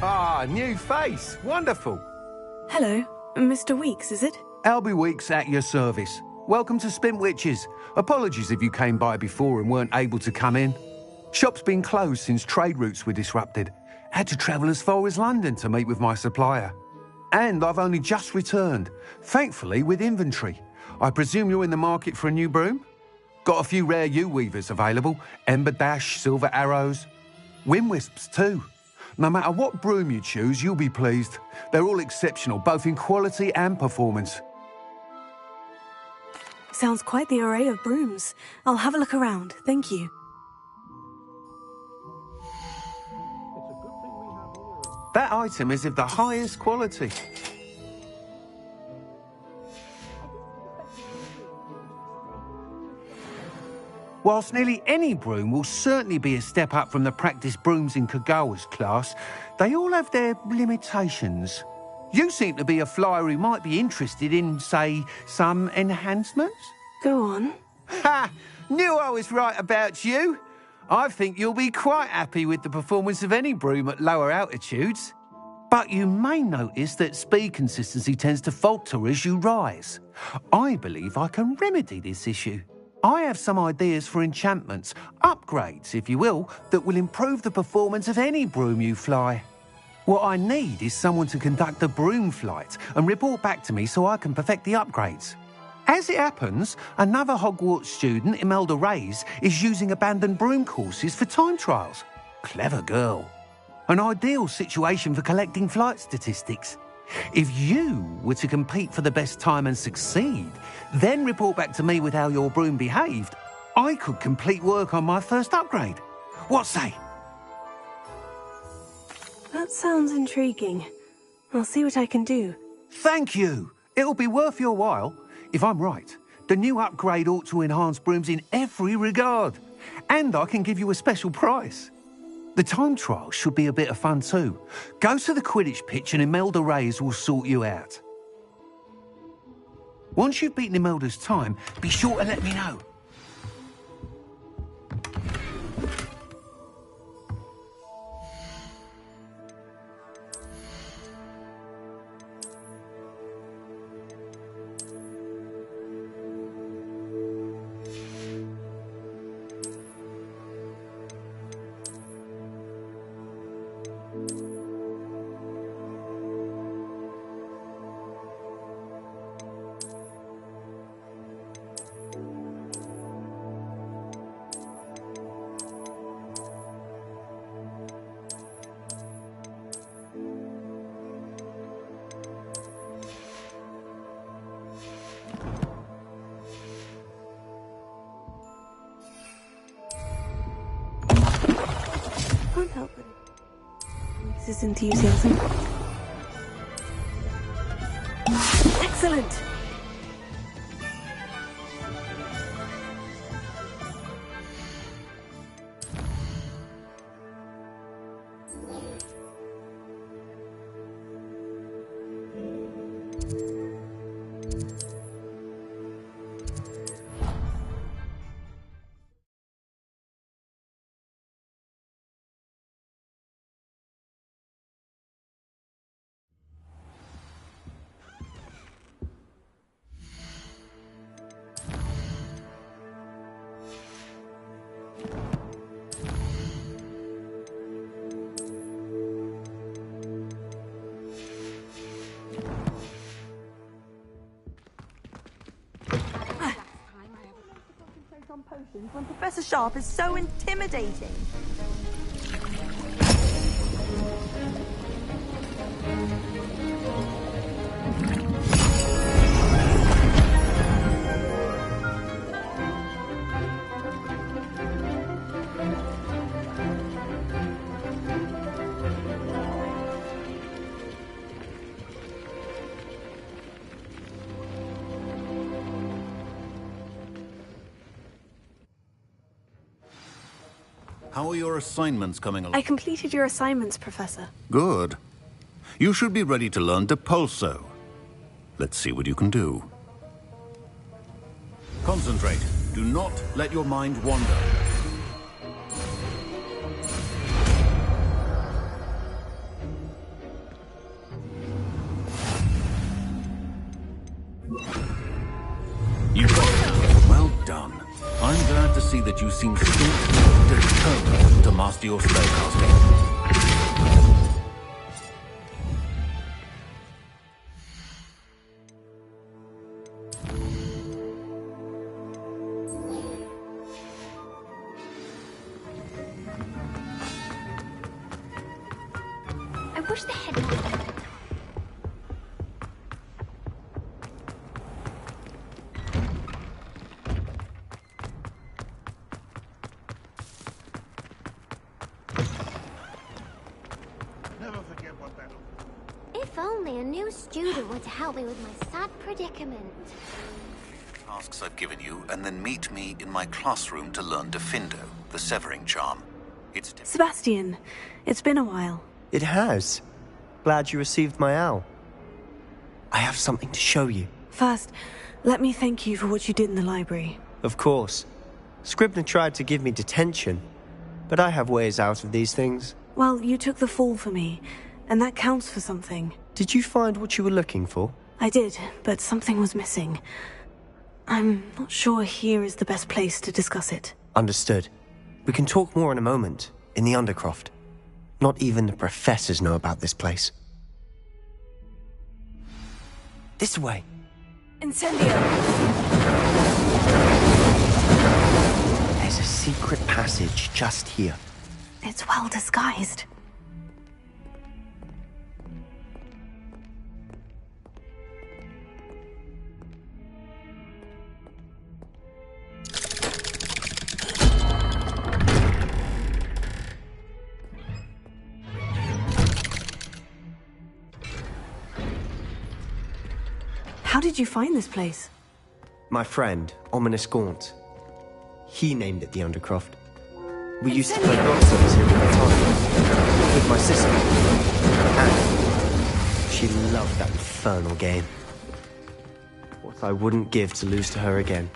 Ah, new face. Wonderful. Hello, Mr. Weeks, is it? Albie Weeks at your service. Welcome to Spint Witches. Apologies if you came by before and weren't able to come in. Shop's been closed since trade routes were disrupted. Had to travel as far as London to meet with my supplier. And I've only just returned, thankfully with inventory. I presume you're in the market for a new broom? Got a few rare yew-weavers available. Ember Dash, Silver Arrows. Wind Wisps too. No matter what broom you choose, you'll be pleased. They're all exceptional, both in quality and performance. Sounds quite the array of brooms. I'll have a look around, thank you. That item is of the highest quality. Whilst nearly any broom will certainly be a step up from the practice brooms in Kagawa's class, they all have their limitations. You seem to be a flyer who might be interested in, say, some enhancements? Go on. Ha! Knew I was right about you. I think you'll be quite happy with the performance of any broom at lower altitudes. But you may notice that speed consistency tends to falter as you rise. I believe I can remedy this issue. I have some ideas for enchantments, upgrades, if you will, that will improve the performance of any broom you fly. What I need is someone to conduct a broom flight and report back to me so I can perfect the upgrades. As it happens, another Hogwarts student, Imelda Reyes, is using abandoned broom courses for time trials. Clever girl. An ideal situation for collecting flight statistics. If you were to compete for the best time and succeed, then report back to me with how your broom behaved, I could complete work on my first upgrade. What say? That sounds intriguing. I'll see what I can do. Thank you. It'll be worth your while. If I'm right, the new upgrade ought to enhance brooms in every regard. And I can give you a special price. The time trial should be a bit of fun too. Go to the Quidditch pitch and Imelda Reyes will sort you out. Once you've beaten Imelda's time, be sure to let me know. Can't help it. This is enthusiasm. Excellent! When Professor Sharp is so intimidating. How are your assignments coming along? I completed your assignments, Professor. Good. You should be ready to learn Depulso. Let's see what you can do. Concentrate. Do not let your mind wander. see that you seem staunchly determined to master your spellcasting. I wish the headmaster... If only a new student were to help me with my sad predicament. Tasks I've given you, and then meet me in my classroom to learn Defindo, the severing charm. It's Sebastian, it's been a while. It has. Glad you received my owl. I have something to show you. First, let me thank you for what you did in the library. Of course. Scribner tried to give me detention, but I have ways out of these things. Well, you took the fall for me, and that counts for something. Did you find what you were looking for? I did, but something was missing. I'm not sure here is the best place to discuss it. Understood. We can talk more in a moment, in the Undercroft. Not even the professors know about this place. This way. Incendio! There's a secret passage just here. It's well disguised. How did you find this place? My friend, Ominous Gaunt. He named it the Undercroft. We used to play nonsense here all the time. With my sister. And she loved that infernal game. What I wouldn't give to lose to her again.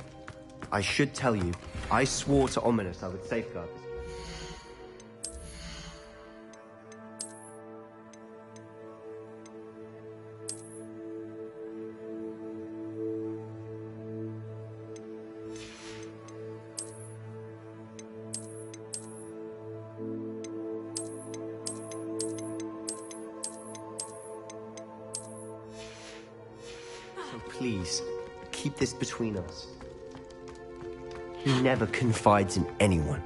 I should tell you, I swore to Ominous I would safeguard this. Please, keep this between us. He never confides in anyone.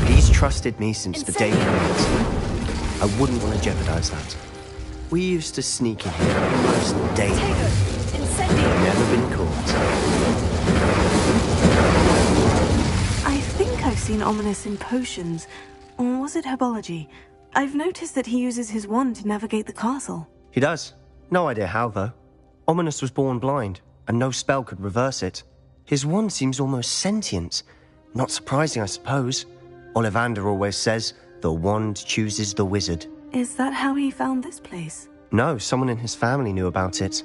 He's trusted me since the day we met. I wouldn't want to jeopardize that. We used to sneak in here almost daily. Never been caught. I think I've seen Ominous in potions. Or was it herbology? I've noticed that he uses his wand to navigate the castle. He does. No idea how, though. Ominous was born blind, and no spell could reverse it. His wand seems almost sentient. Not surprising, I suppose. Ollivander always says, the wand chooses the wizard. Is that how he found this place? No, someone in his family knew about it.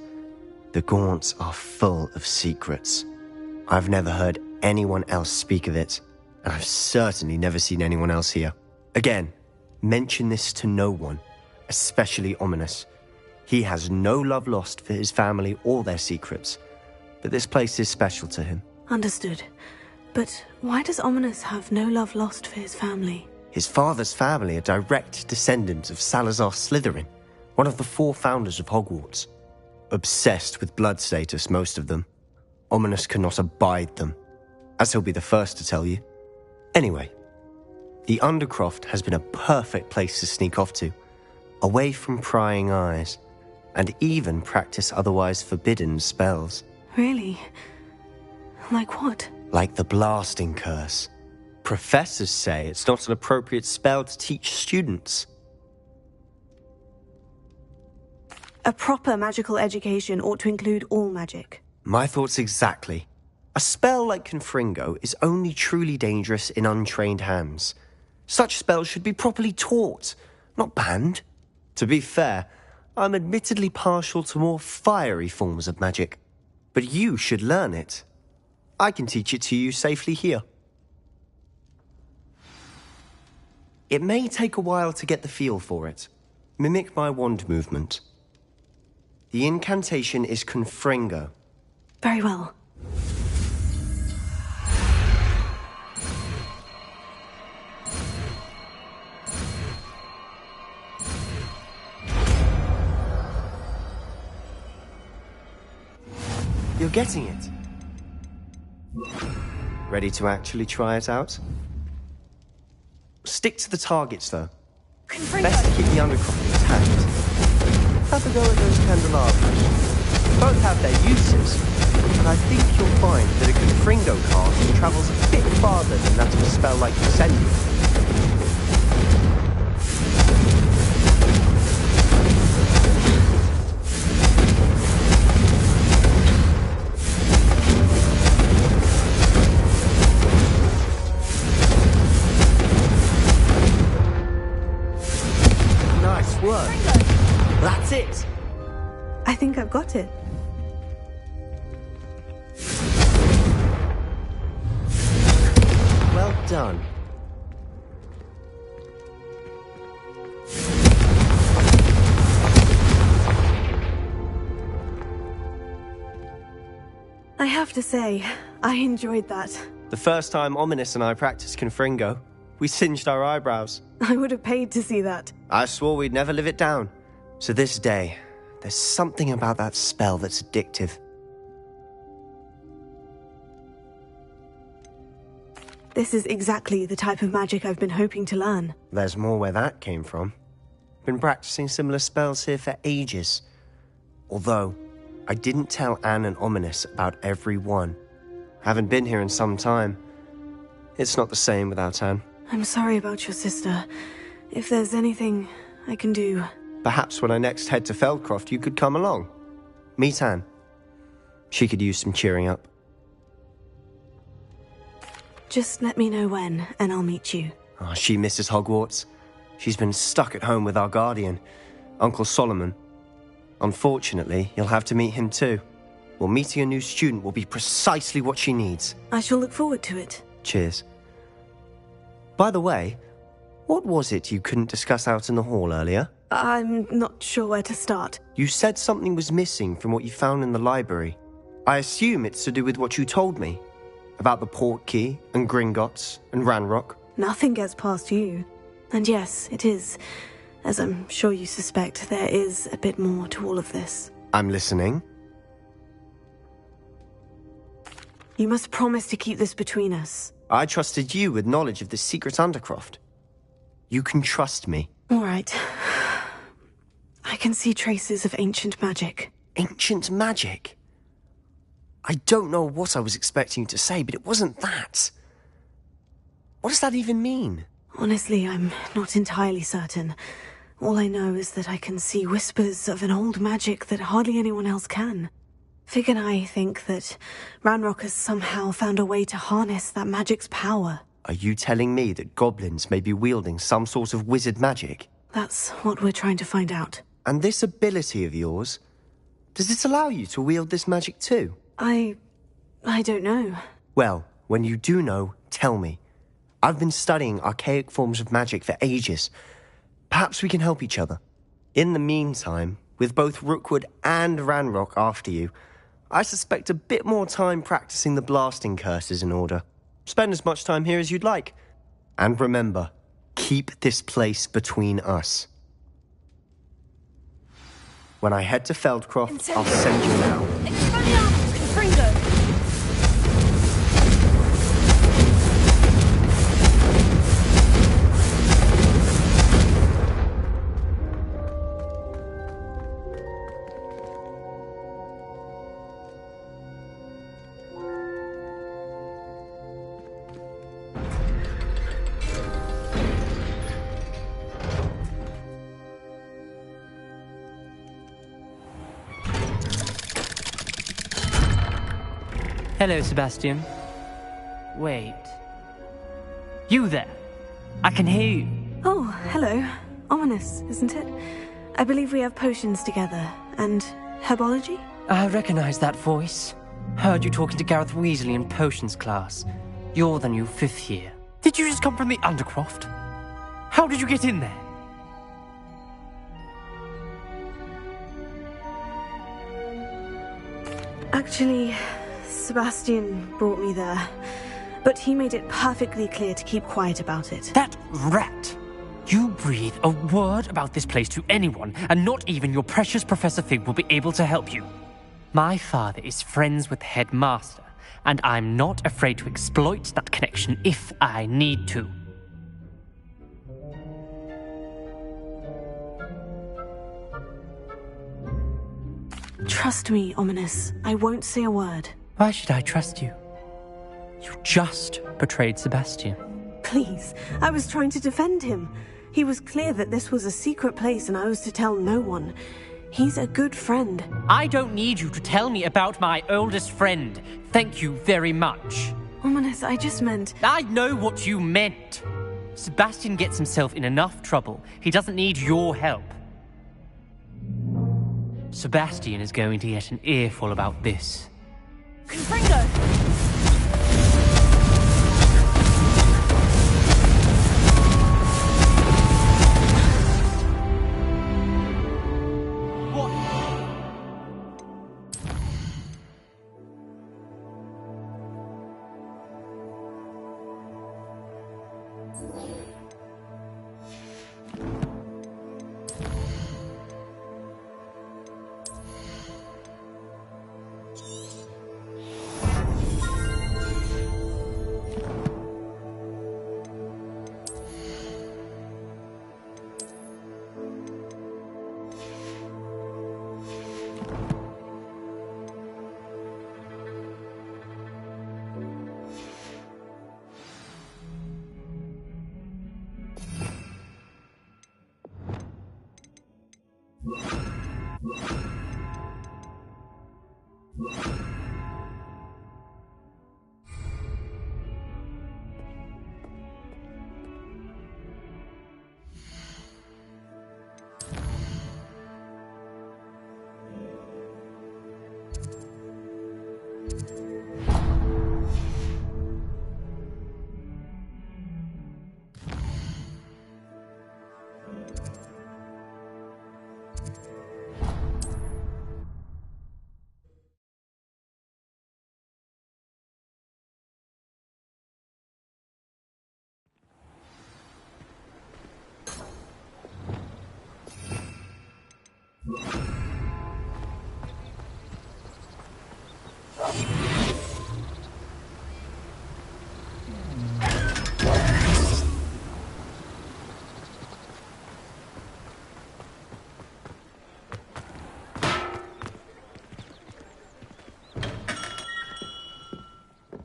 The Gaunts are full of secrets. I've never heard anyone else speak of it, and I've certainly never seen anyone else here. Again, mention this to no one, especially Ominous. He has no love lost for his family or their secrets, but this place is special to him. Understood. But why does Ominous have no love lost for his family? His father's family are direct descendants of Salazar Slytherin, one of the 4 founders of Hogwarts. Obsessed with blood status, most of them. Ominous cannot abide them, as he'll be the first to tell you. Anyway, the Undercroft has been a perfect place to sneak off to, away from prying eyes, and even practice otherwise forbidden spells. Really? Like what? Like the blasting curse. Professors say it's not an appropriate spell to teach students. A proper magical education ought to include all magic. My thoughts exactly. A spell like Confringo is only truly dangerous in untrained hands. Such spells should be properly taught, not banned. To be fair, I'm admittedly partial to more fiery forms of magic. But you should learn it. I can teach it to you safely here. It may take a while to get the feel for it. Mimic my wand movement. The incantation is Confringo. Very well. You're getting it. Ready to actually try it out? Stick to the targets, though. Best to keep the undercroft intact. Have a go at those candelabras. Both have their uses, but I think you'll find that a Confringo cast travels a bit farther than that of a spell like Incendium. Nice work. That's it. I think I've got it. Well done. I have to say, I enjoyed that. The first time Ominous and I practiced Confringo, we singed our eyebrows. I would have paid to see that. I swore we'd never live it down. So this day, there's something about that spell that's addictive. This is exactly the type of magic I've been hoping to learn. There's more where that came from. Been practicing similar spells here for ages. Although, I didn't tell Anne and Ominous about every one. Haven't been here in some time. It's not the same without Anne. I'm sorry about your sister. If there's anything I can do... Perhaps when I next head to Feldcroft, you could come along. Meet Anne. She could use some cheering up. Just let me know when, and I'll meet you. Oh, she misses Hogwarts. She's been stuck at home with our guardian, Uncle Solomon. Unfortunately, you'll have to meet him too. Well, meeting a new student will be precisely what she needs. I shall look forward to it. Cheers. By the way, what was it you couldn't discuss out in the hall earlier? I'm not sure where to start. You said something was missing from what you found in the library. I assume it's to do with what you told me. About the Portkey, and Gringotts, and Ranrock. Nothing gets past you. And yes, it is. As I'm sure you suspect, there is a bit more to all of this. I'm listening. You must promise to keep this between us. I trusted you with knowledge of the secret Undercroft. You can trust me. All right. I can see traces of ancient magic. Ancient magic? I don't know what I was expecting you to say, but it wasn't that. What does that even mean? Honestly, I'm not entirely certain. All I know is that I can see whispers of an old magic that hardly anyone else can. Fig and I think that Ranrock has somehow found a way to harness that magic's power. Are you telling me that goblins may be wielding some sort of wizard magic? That's what we're trying to find out. And this ability of yours, does it allow you to wield this magic too? I don't know. Well, when you do know, tell me. I've been studying archaic forms of magic for ages. Perhaps we can help each other. In the meantime, with both Rookwood and Ranrock after you, I suspect a bit more time practicing the blasting curse is in order. Spend as much time here as you'd like. And remember, keep this place between us. When I head to Feldcroft, I'll send you now. Expelliarmus Confringo! Hello, Sebastian. Wait. You there? I can hear you. Oh, hello. Ominous, isn't it? I believe we have potions together. And herbology? I recognize that voice. Heard you talking to Gareth Weasley in potions class. You're the new 5th year. Did you just come from the Undercroft? How did you get in there? Actually, Sebastian brought me there. But he made it perfectly clear to keep quiet about it. That rat! You breathe a word about this place to anyone, and not even your precious Professor Fig will be able to help you. My father is friends with the headmaster, and I'm not afraid to exploit that connection if I need to. Trust me, Ominous. I won't say a word. Why should I trust you? You just betrayed Sebastian. Please, I was trying to defend him. He was clear that this was a secret place and I was to tell no one. He's a good friend. I don't need you to tell me about my oldest friend. Thank you very much. Ominous, I just meant... I know what you meant. Sebastian gets himself in enough trouble. He doesn't need your help. Sebastian is going to get an earful about this. Confringo!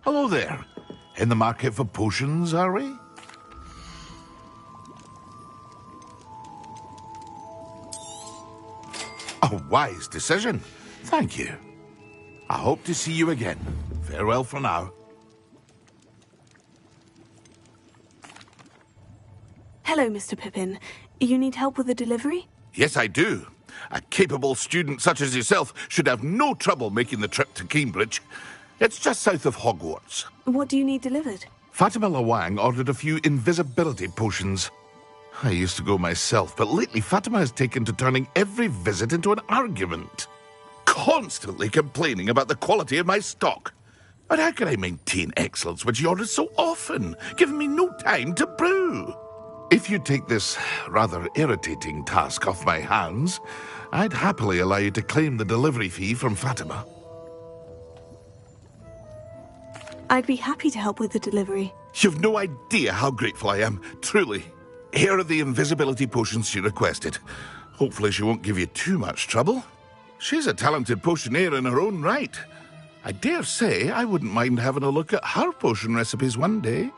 Hello there. In the market for potions, are we? A wise decision. Thank you. I hope to see you again. Farewell for now. Hello, Mr. Pippin. You need help with a delivery? Yes, I do. A capable student such as yourself should have no trouble making the trip to Cambridge. It's just south of Hogwarts. What do you need delivered? Fatima Lawang ordered a few invisibility potions. I used to go myself, but lately Fatima has taken to turning every visit into an argument. Constantly complaining about the quality of my stock. But how can I maintain excellence when she orders so often, giving me no time to brew? If you take this rather irritating task off my hands, I'd happily allow you to claim the delivery fee from Fatima. I'd be happy to help with the delivery. You've no idea how grateful I am, truly. Here are the invisibility potions she requested. Hopefully she won't give you too much trouble. She's a talented potioneer in her own right. I dare say I wouldn't mind having a look at her potion recipes one day.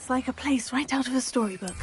It's like a place right out of a storybook.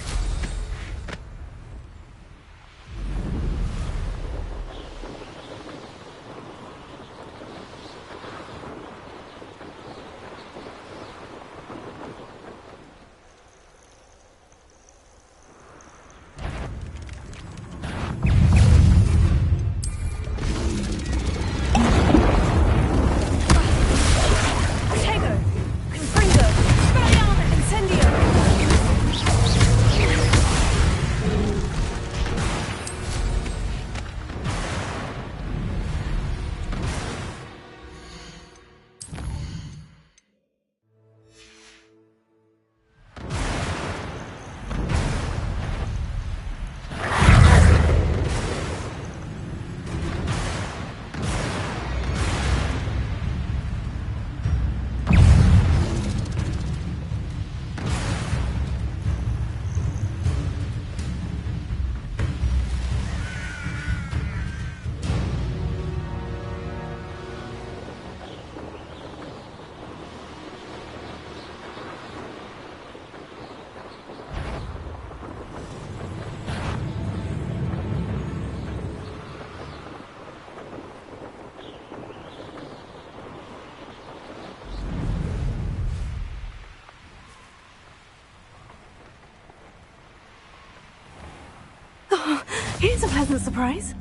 Here's a pleasant surprise.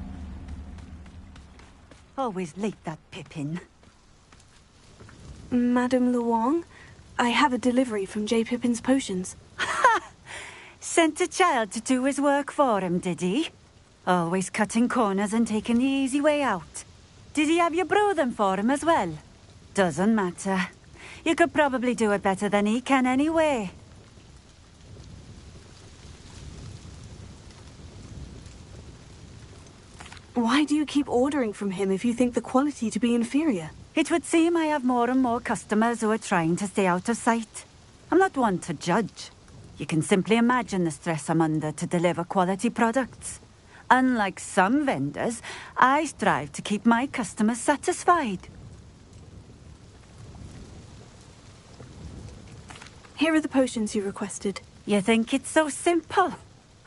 Always late, that Pippin. Madame Luong, I have a delivery from J. Pippin's Potions. Sent a child to do his work for him, did he? Always cutting corners and taking the easy way out. Did he have you brew them for him as well? Doesn't matter. You could probably do it better than he can anyway. Why do you keep ordering from him if you think the quality to be inferior? It would seem I have more and more customers who are trying to stay out of sight. I'm not one to judge. You can simply imagine the stress I'm under to deliver quality products. Unlike some vendors, I strive to keep my customers satisfied. Here are the potions you requested. You think it's so simple?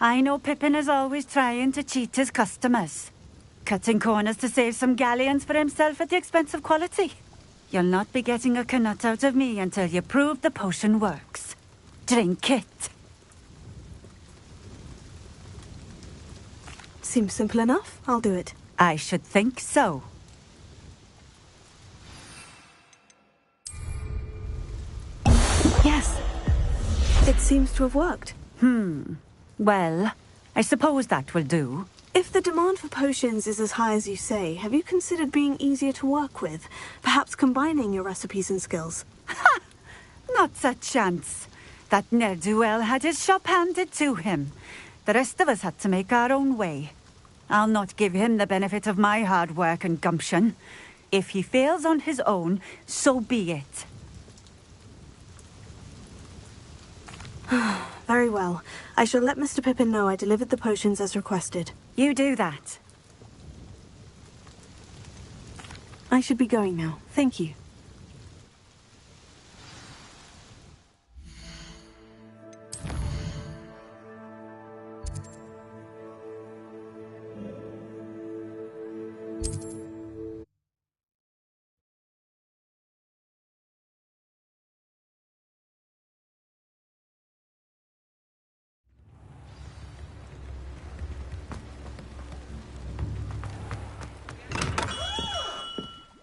I know Pippin is always trying to cheat his customers. Cutting corners to save some galleons for himself at the expense of quality. You'll not be getting a canut out of me until you prove the potion works. Drink it. Seems simple enough. I'll do it. I should think so. Yes. It seems to have worked. Well, I suppose that will do. If the demand for potions is as high as you say, have you considered being easier to work with? Perhaps combining your recipes and skills? Not a chance. That ne'er-do-well had his shop handed to him. The rest of us had to make our own way. I'll not give him the benefit of my hard work and gumption. If he fails on his own, so be it. Very well. I shall let Mr. Pippin know I delivered the potions as requested. You do that. I should be going now. Thank you.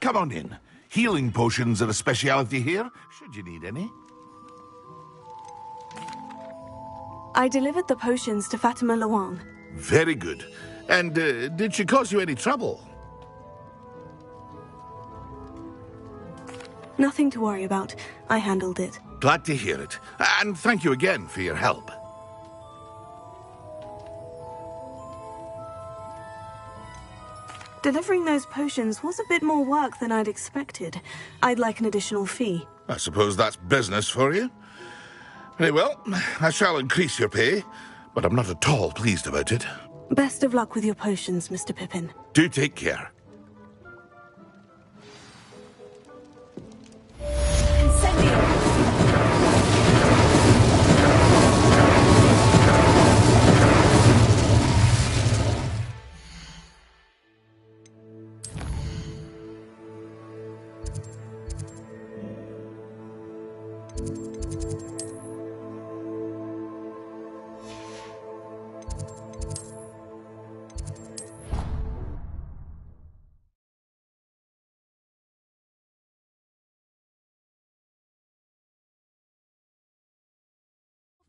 Come on in. Healing potions are a speciality here, should you need any. I delivered the potions to Fatima Luong. Very good. And did she cause you any trouble? Nothing to worry about. I handled it. Glad to hear it. And thank you again for your help. Delivering those potions was a bit more work than I'd expected. I'd like an additional fee. I suppose that's business for you. Very well, I shall increase your pay, but I'm not at all pleased about it. Best of luck with your potions, Mr. Pippin. Do take care.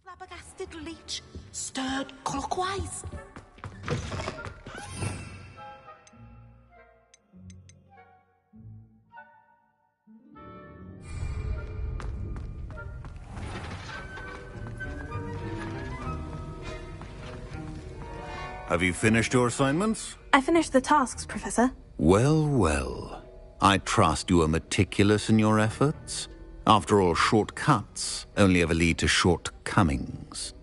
Flabbergasted leech, stirred clockwise. Have you finished your assignments? I finished the tasks, Professor. Well, well. I trust you are meticulous in your efforts. After all, shortcuts only ever lead to shortcomings.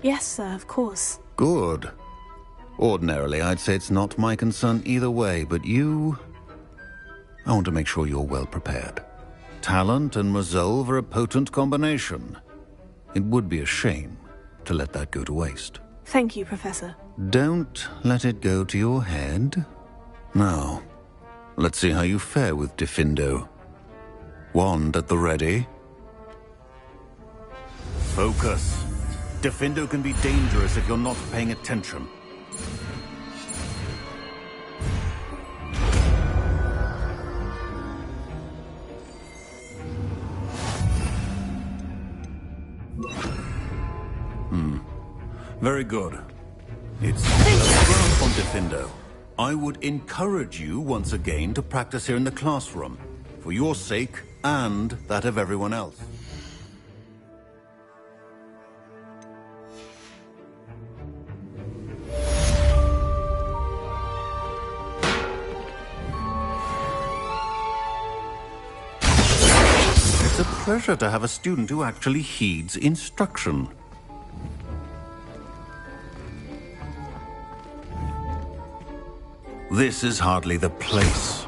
Yes, sir, of course. Good. Ordinarily, I'd say it's not my concern either way, but you... I want to make sure you're well prepared. Talent and resolve are a potent combination. It would be a shame to let that go to waste. Thank you, Professor. Don't let it go to your head. Now, let's see how you fare with Diffindo. Wand at the ready. Focus. Defendo can be dangerous if you're not paying attention. Very good. It's ground on Defendo. I would encourage you once again to practice here in the classroom, for your sake and that of everyone else. It's a pleasure to have a student who actually heeds instruction. This is hardly the place.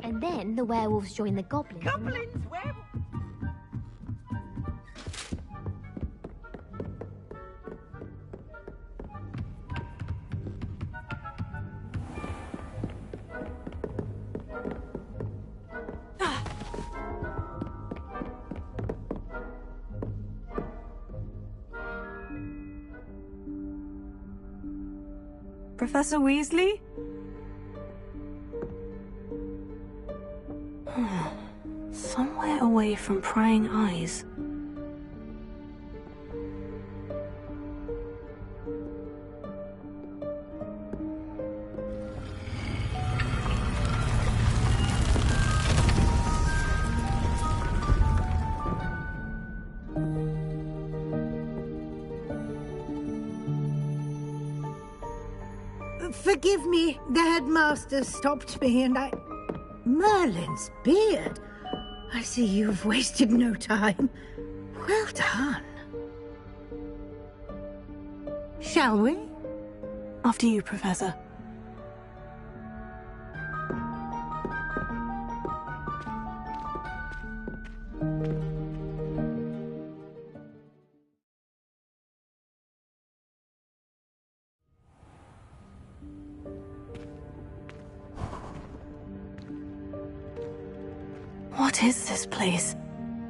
And then the werewolves join the goblins. Goblins, werewolves. Professor Weasley? Somewhere away from prying eyes. Forgive me, the headmaster stopped me and I... Merlin's beard. I see you've wasted no time. Well done. Shall we? After you, Professor. What is this place?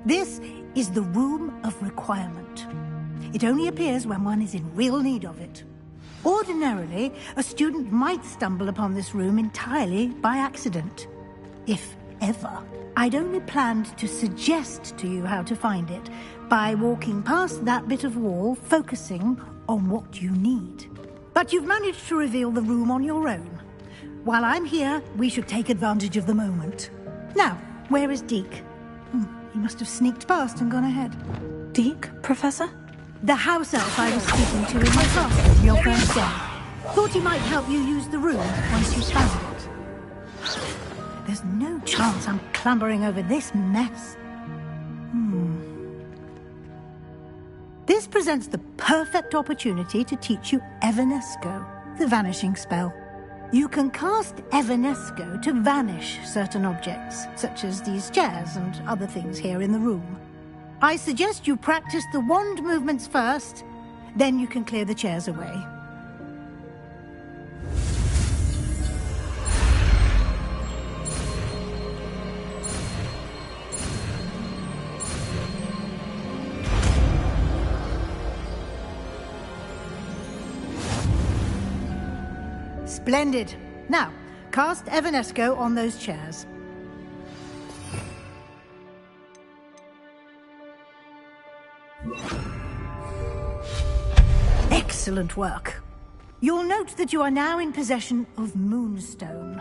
This is the Room of Requirement. It only appears when one is in real need of it. Ordinarily, a student might stumble upon this room entirely by accident. If ever. I'd only planned to suggest to you how to find it by walking past that bit of wall, focusing on what you need. But you've managed to reveal the room on your own. While I'm here, we should take advantage of the moment. Now, where is Deke? He must have sneaked past and gone ahead. Deke, Professor? The house elf I was speaking to in my classroom your first day. Thought he might help you use the room once you found it. There's no chance I'm clambering over this mess. This presents the perfect opportunity to teach you Evanesco, the vanishing spell. You can cast Evanesco to vanish certain objects, such as these chairs and other things here in the room. I suggest you practice the wand movements first, then you can clear the chairs away. Splendid. Now, cast Evanesco on those chairs. Excellent work. You'll note that you are now in possession of Moonstone.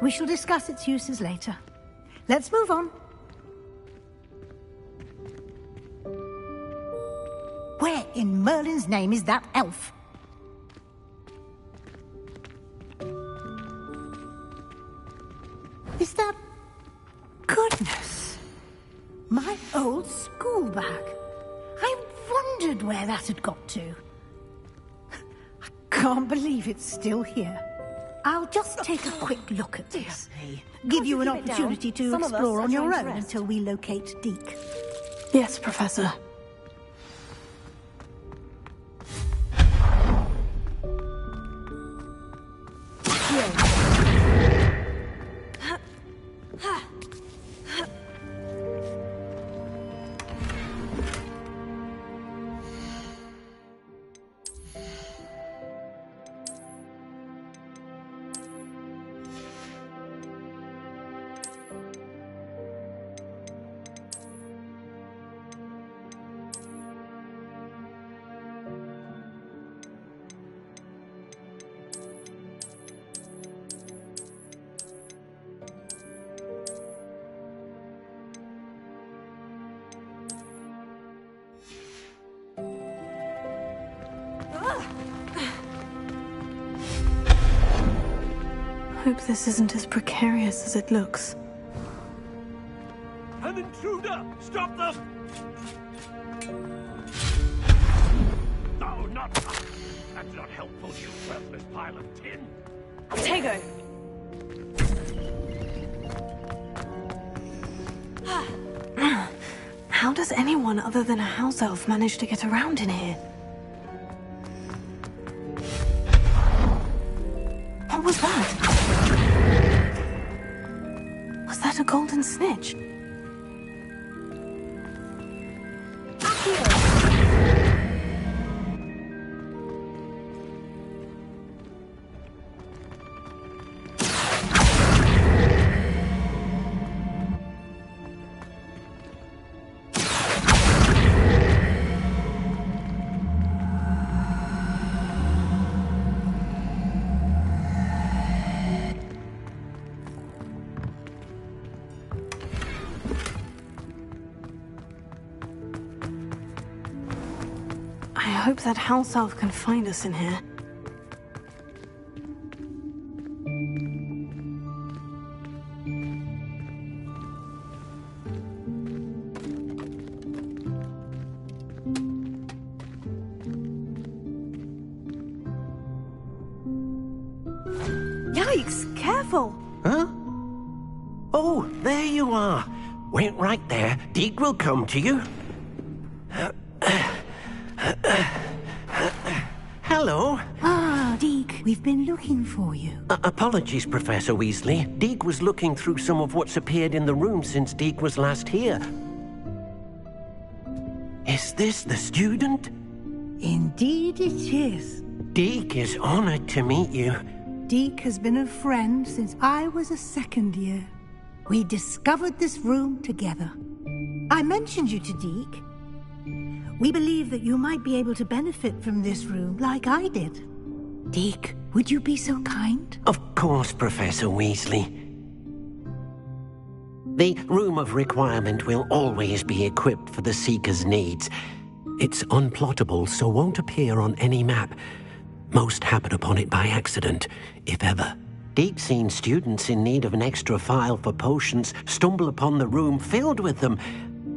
We shall discuss its uses later. Let's move on. Where in Merlin's name is that elf? Is that... Goodness. My old school bag. I wondered where that had got to. I can't believe it's still here. I'll just take a quick look at this. Give you an opportunity to explore on your own until we locate Deke. Yes, Professor. Hope this isn't as precarious as it looks. An intruder! Stop them! No, not that. That's not helpful, you worthless pile of tin. Tego! How does anyone other than a house elf manage to get around in here? What was that? Was that a golden snitch? I hope that house elf can find us in here. Yikes! Careful! Huh? Oh, there you are. Wait right there. Deke will come to you. Hello. Ah, Deke, we've been looking for you. Apologies, Professor Weasley. Deke was looking through some of what's appeared in the room since Deke was last here. Is this the student? Indeed it is. Deke is honored to meet you. Deke has been a friend since I was a second year. We discovered this room together. I mentioned you to Deke. We believe that you might be able to benefit from this room like I did. Deke, would you be so kind? Of course, Professor Weasley. The Room of Requirement will always be equipped for the Seeker's needs. It's unplottable, so won't appear on any map. Most happen upon it by accident, if ever. Deke's seen students in need of an extra file for potions stumble upon the room filled with them.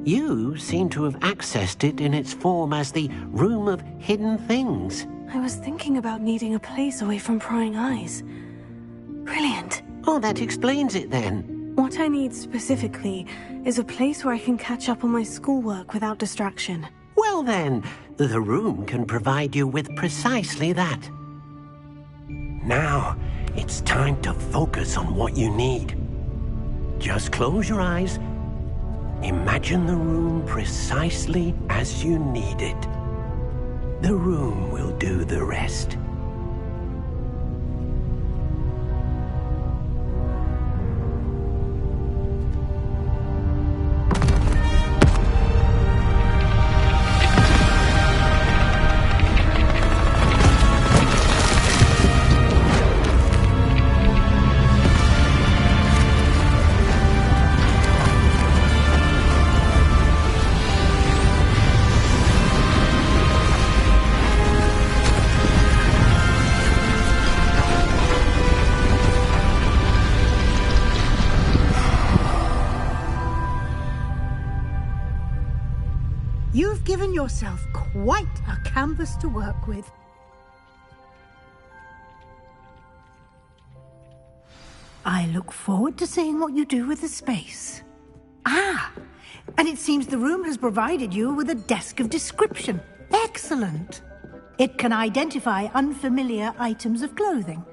You seem to have accessed it in its form as the Room of Hidden Things. I was thinking about needing a place away from prying eyes. Brilliant. Oh, that explains it then. What I need specifically is a place where I can catch up on my schoolwork without distraction. Well then, the room can provide you with precisely that. Now, it's time to focus on what you need. Just close your eyes. Imagine the room precisely as you need it. The room will do the rest. You've given yourself quite a canvas to work with. I look forward to seeing what you do with the space. Ah, and it seems the room has provided you with a desk of description. Excellent. It can identify unfamiliar items of clothing.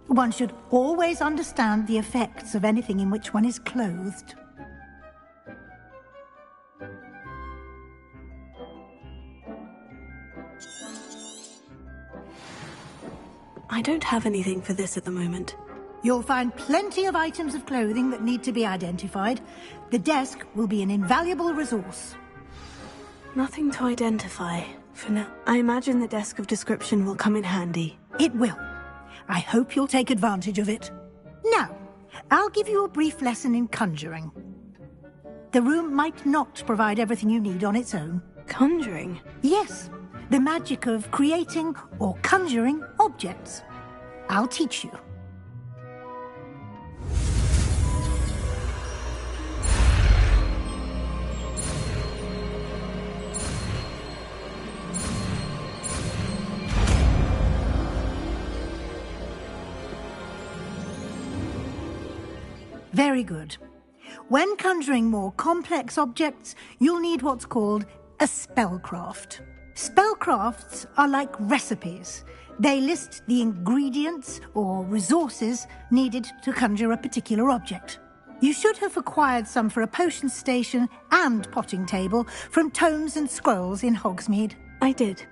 One should always understand the effects of anything in which one is clothed. I don't have anything for this at the moment. You'll find plenty of items of clothing that need to be identified. The desk will be an invaluable resource. Nothing to identify for now. I imagine the desk of description will come in handy. It will. I hope you'll take advantage of it. Now, I'll give you a brief lesson in conjuring. The room might not provide everything you need on its own. Conjuring? Yes, the magic of creating or conjuring objects. I'll teach you. Very good. When conjuring more complex objects, you'll need what's called a spellcraft. Spellcrafts are like recipes. They list the ingredients or resources needed to conjure a particular object. You should have acquired some for a potion station and potting table from tomes and scrolls in Hogsmeade. I did.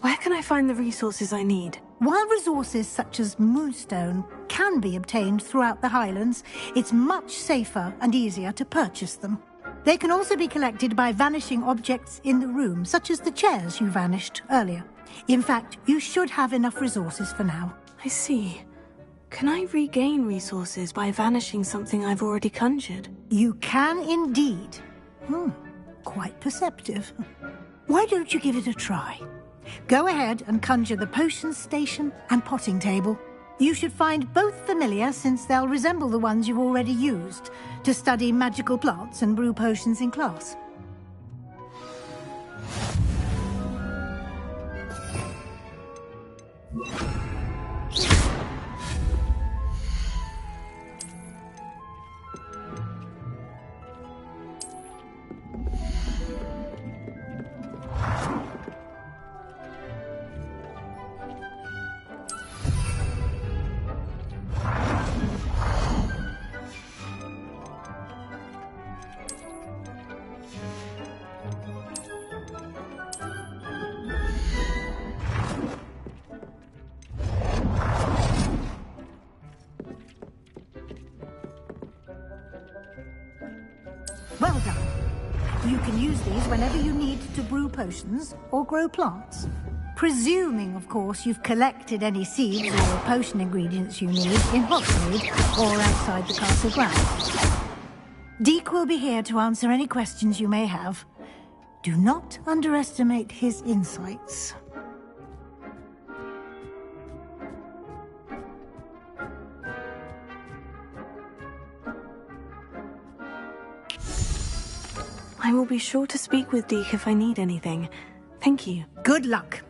Where can I find the resources I need? While resources such as moonstone can be obtained throughout the Highlands, it's much safer and easier to purchase them. They can also be collected by vanishing objects in the room, such as the chairs you vanished earlier. In fact, you should have enough resources for now. I see. Can I regain resources by vanishing something I've already conjured? You can indeed. Quite perceptive. Why don't you give it a try? Go ahead and conjure the potion station and potting table. You should find both familiar, since they'll resemble the ones you've already used to study magical plants and brew potions in class. Well done. You can use these whenever you need to brew potions or grow plants. Presuming, of course, you've collected any seeds or potion ingredients you need in Hogsmeade or outside the castle grounds. Deke will be here to answer any questions you may have. Do not underestimate his insights. I will be sure to speak with Deke if I need anything. Thank you. Good luck.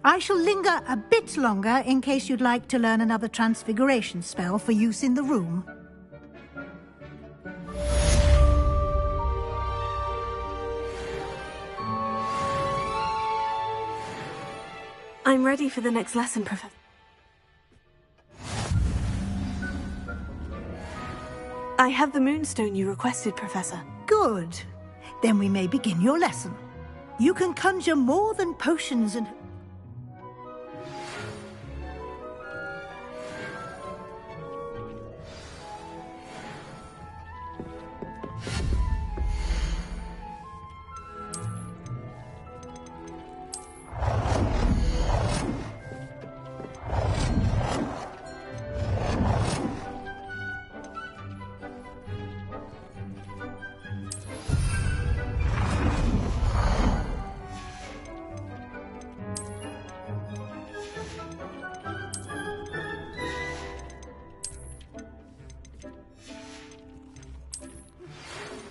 I shall linger a bit longer in case you'd like to learn another transfiguration spell for use in the room. I'm ready for the next lesson, Professor. I have the moonstone you requested, Professor. Good. Then we may begin your lesson. You can conjure more than potions and...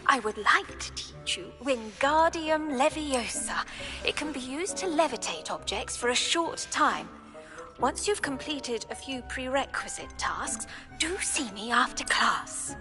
I would like to teach virtue, Wingardium Leviosa. It can be used to levitate objects for a short time. Once you've completed a few prerequisite tasks, do see me after class.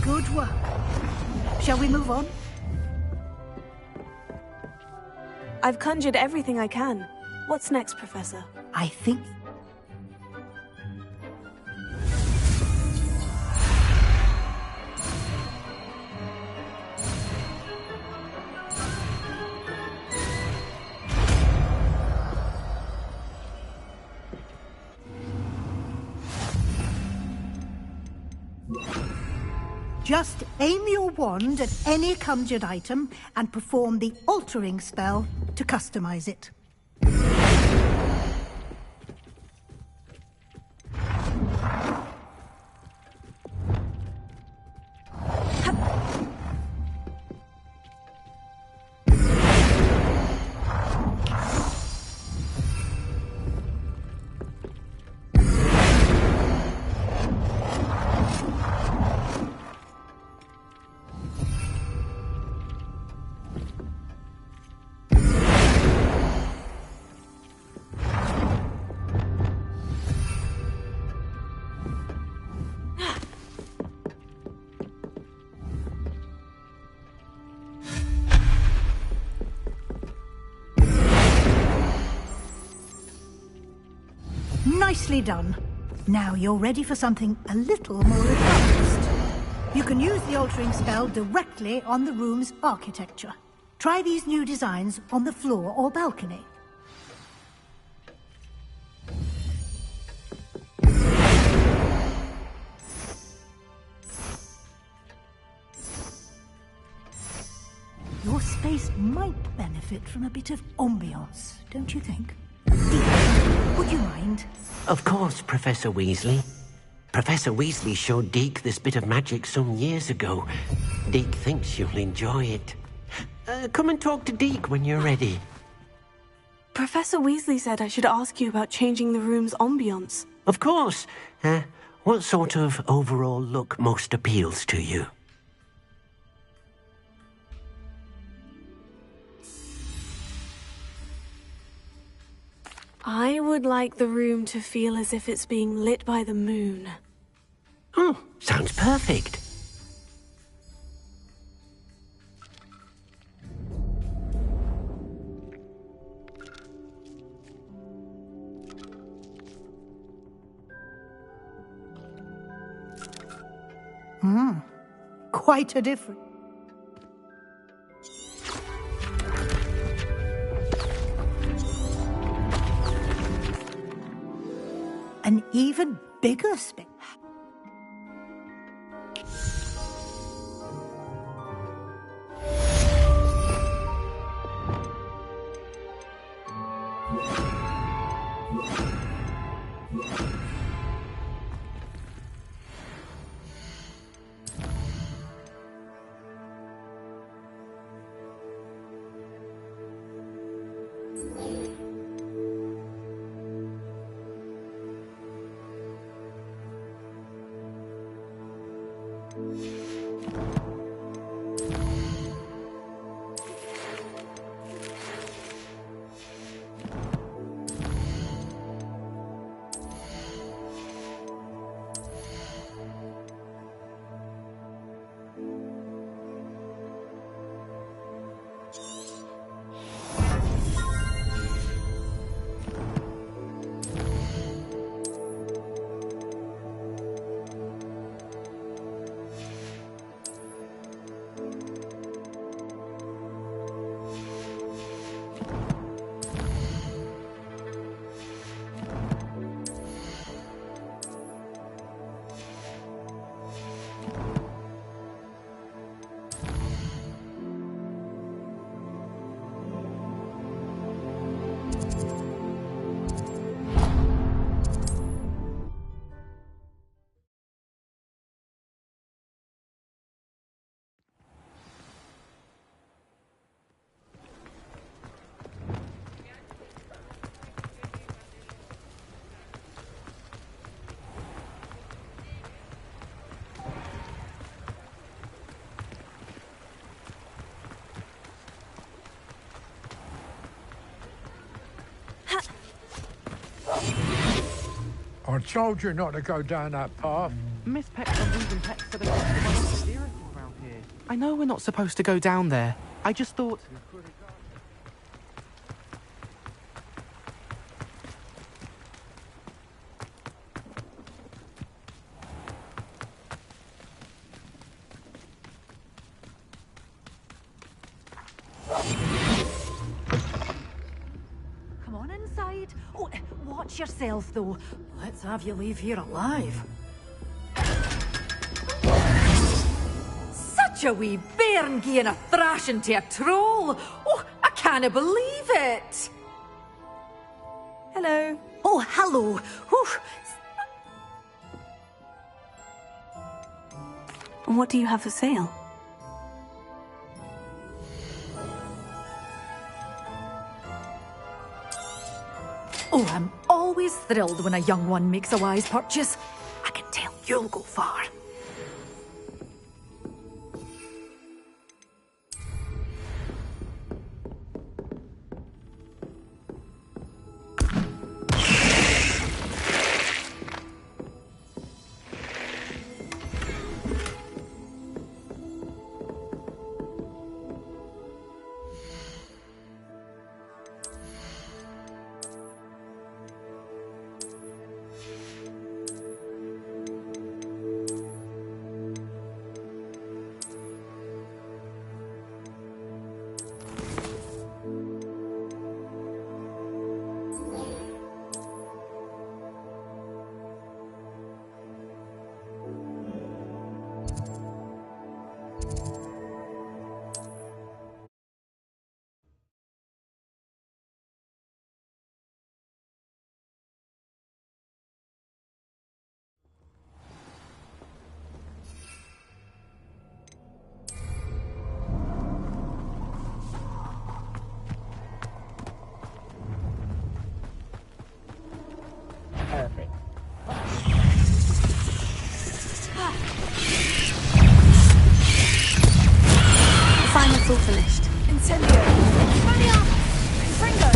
Good work. Shall we move on? I've conjured everything I can. What's next, Professor? I think... Just aim your wand at any conjured item and perform the altering spell to customize it. Nicely done. Now you're ready for something a little more advanced. You can use the altering spell directly on the room's architecture. Try these new designs on the floor or balcony. Your space might benefit from a bit of ambiance, don't you think? Deek, would you mind? Of course, Professor Weasley. Professor Weasley showed Deke this bit of magic some years ago. Deke thinks you'll enjoy it. Come and talk to Deke when you're ready. Professor Weasley said I should ask you about changing the room's ambience. Of course. What sort of overall look most appeals to you? I would like the room to feel as if it's being lit by the moon. Oh, sounds perfect. Quite a difference. An even bigger space. I told you not to go down that path. Miss Peck's on losing pets for the most lyrical around here. I know we're not supposed to go down there. I just thought... Come on inside. Oh, watch yourself, though. Let's have you leave here alive. Such a wee bairn gieing a thrashing to a troll. Oh, I can't believe it. Hello. Oh, hello. Whew. What do you have for sale? Oh, I'm always thrilled when a young one makes a wise purchase. I can tell you'll go far. Perfect. The final's all finished. Incendio! Maniamo! Fringo!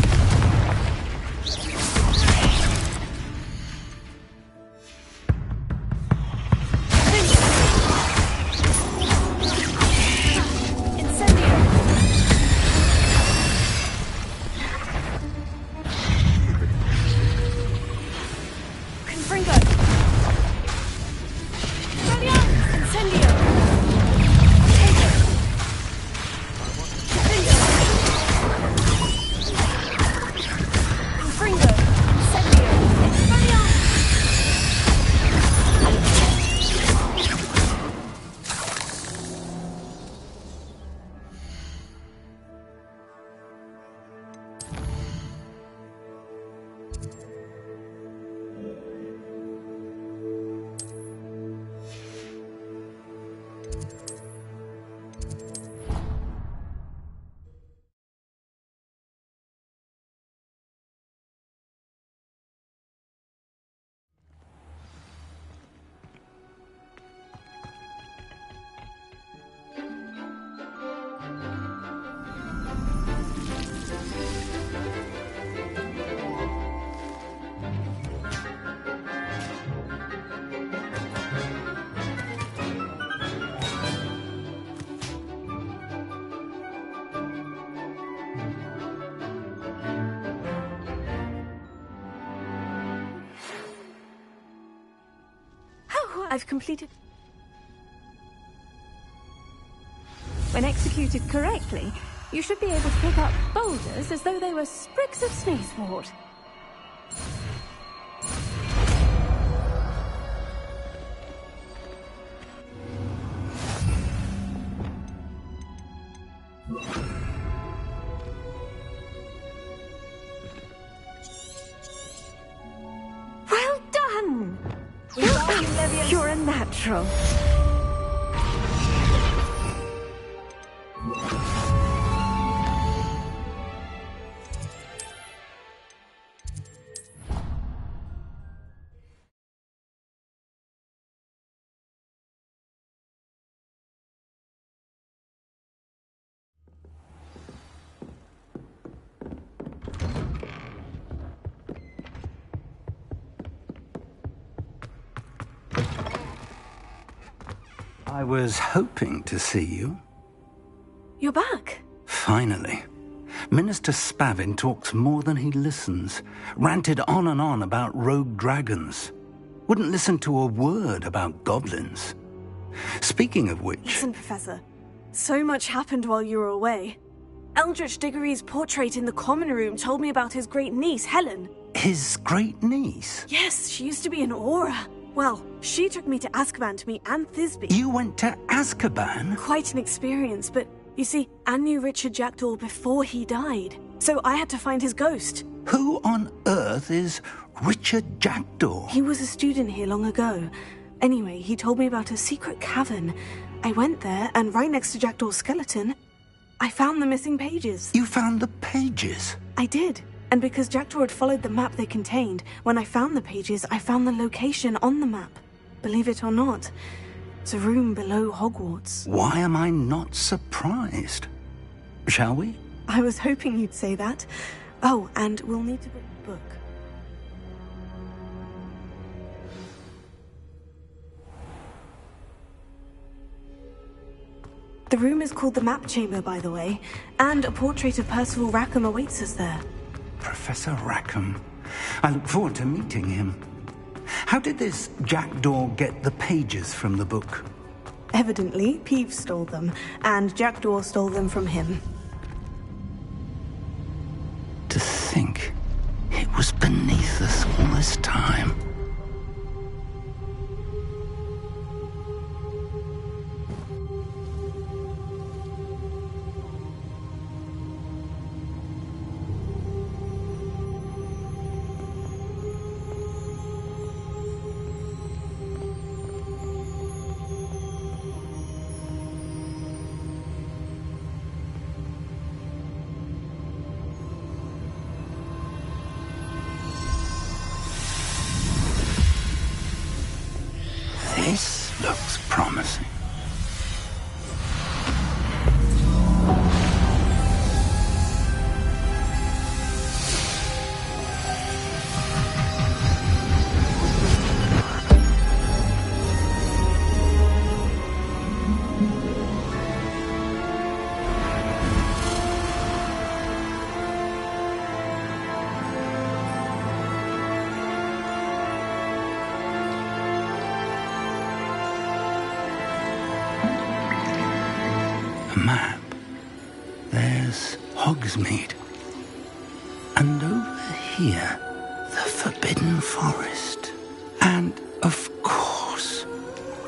I've completed... When executed correctly, you should be able to pick up boulders as though they were sprigs of spacewort. Well done! You're a natural. I was hoping to see you. You're back. Finally. Minister Spavin talks more than he listens. Ranted on and on about rogue dragons. Wouldn't listen to a word about goblins. Speaking of which... Listen, Professor. So much happened while you were away. Eldritch Diggory's portrait in the common room told me about his great niece, Helen. His great niece? Yes, she used to be an Aura. Well, she took me to Azkaban to meet Anne Thisbe. You went to Azkaban? Quite an experience, but you see, Anne knew Richard Jackdaw before he died. So I had to find his ghost. Who on earth is Richard Jackdaw? He was a student here long ago. Anyway, he told me about a secret cavern. I went there, and right next to Jackdaw's skeleton, I found the missing pages. You found the pages? I did. And because Jackdaw had followed the map they contained, when I found the pages, I found the location on the map. Believe it or not, it's a room below Hogwarts. Why am I not surprised? Shall we? I was hoping you'd say that. Oh, and we'll need to book the book. The room is called the Map Chamber, by the way, and a portrait of Percival Rackham awaits us there. Professor Rackham. I look forward to meeting him. How did this Jackdaw get the pages from the book? Evidently, Peeves stole them, and Jackdaw stole them from him. To think it was beneath us all this time. This looks promising. Map. There's Hogsmeade. And over here, the Forbidden Forest. And, of course,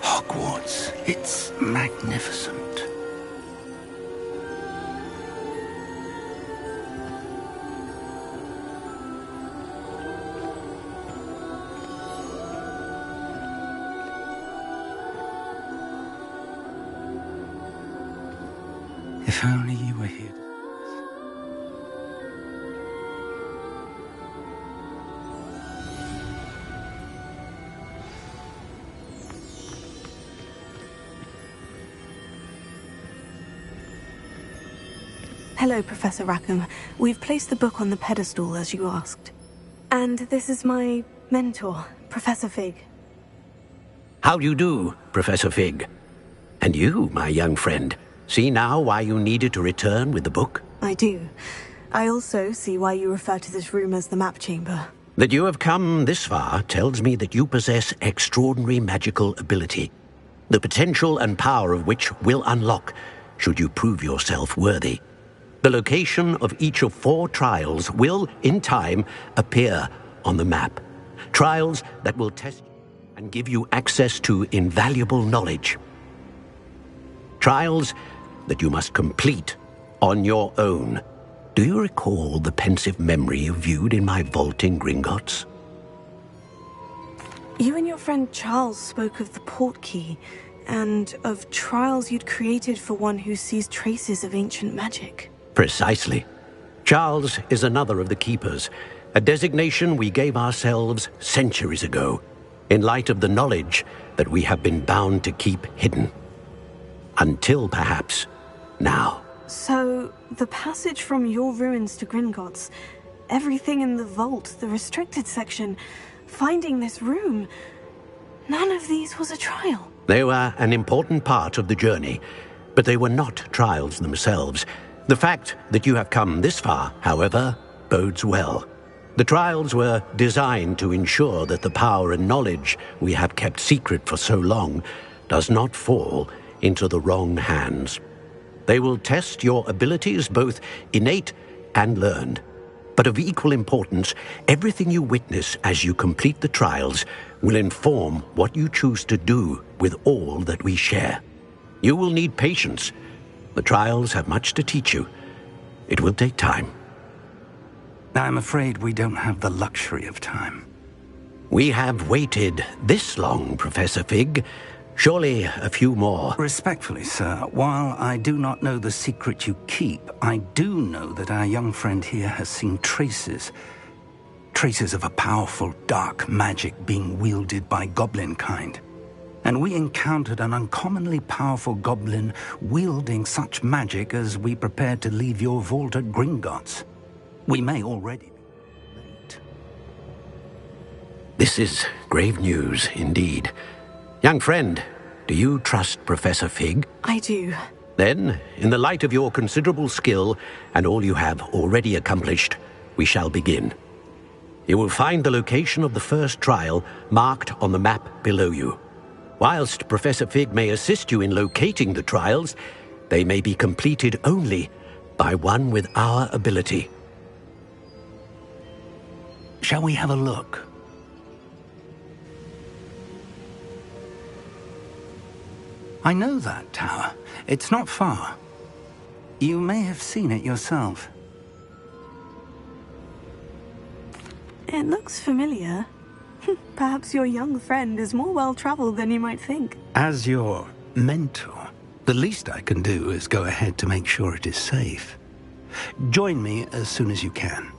Hogwarts. It's magnificent. If only you were here. Hello, Professor Rackham. We've placed the book on the pedestal, as you asked. And this is my mentor, Professor Fig. How do you do, Professor Fig? And you, my young friend, see now why you needed to return with the book? I do. I also see why you refer to this room as the Map Chamber. That you have come this far tells me that you possess extraordinary magical ability, the potential and power of which will unlock should you prove yourself worthy. The location of each of 4 trials will, in time, appear on the map. Trials that will test you and give you access to invaluable knowledge. Trials that you must complete on your own. Do you recall the pensive memory you viewed in my vault in Gringotts? You and your friend Charles spoke of the portkey, and of trials you'd created for one who sees traces of ancient magic. Precisely. Charles is another of the Keepers, a designation we gave ourselves centuries ago, in light of the knowledge that we have been bound to keep hidden. Until, perhaps, now. So, the passage from your ruins to Gringotts, everything in the vault, the restricted section, finding this room, none of these was a trial. They were an important part of the journey, but they were not trials themselves. The fact that you have come this far, however, bodes well. The trials were designed to ensure that the power and knowledge we have kept secret for so long does not fall into the wrong hands. They will test your abilities, both innate and learned. But of equal importance, everything you witness as you complete the trials will inform what you choose to do with all that we share. You will need patience. The trials have much to teach you. It will take time. I'm afraid we don't have the luxury of time. We have waited this long, Professor Fig. Surely a few more. Respectfully, sir, while I do not know the secret you keep, I do know that our young friend here has seen traces of a powerful dark magic being wielded by goblin kind. And we encountered an uncommonly powerful goblin wielding such magic as we prepared to leave your vault at Gringotts. We may already be late. This is grave news indeed. Young friend, do you trust Professor Fig? I do. Then, in the light of your considerable skill and all you have already accomplished, we shall begin. You will find the location of the first trial marked on the map below you. Whilst Professor Fig may assist you in locating the trials, they may be completed only by one with our ability. Shall we have a look? I know that tower. It's not far. You may have seen it yourself. It looks familiar. Perhaps your young friend is more well-traveled than you might think. As your mentor, the least I can do is go ahead to make sure it is safe. Join me as soon as you can.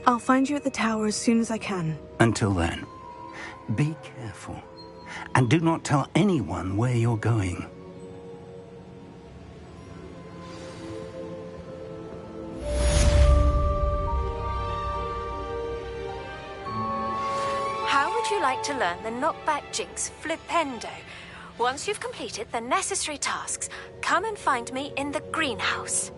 I'll find you at the tower as soon as I can. Until then, be careful, and do not tell anyone where you're going. How would you like to learn the knockback jinx flipendo? Once you've completed the necessary tasks, come and find me in the greenhouse.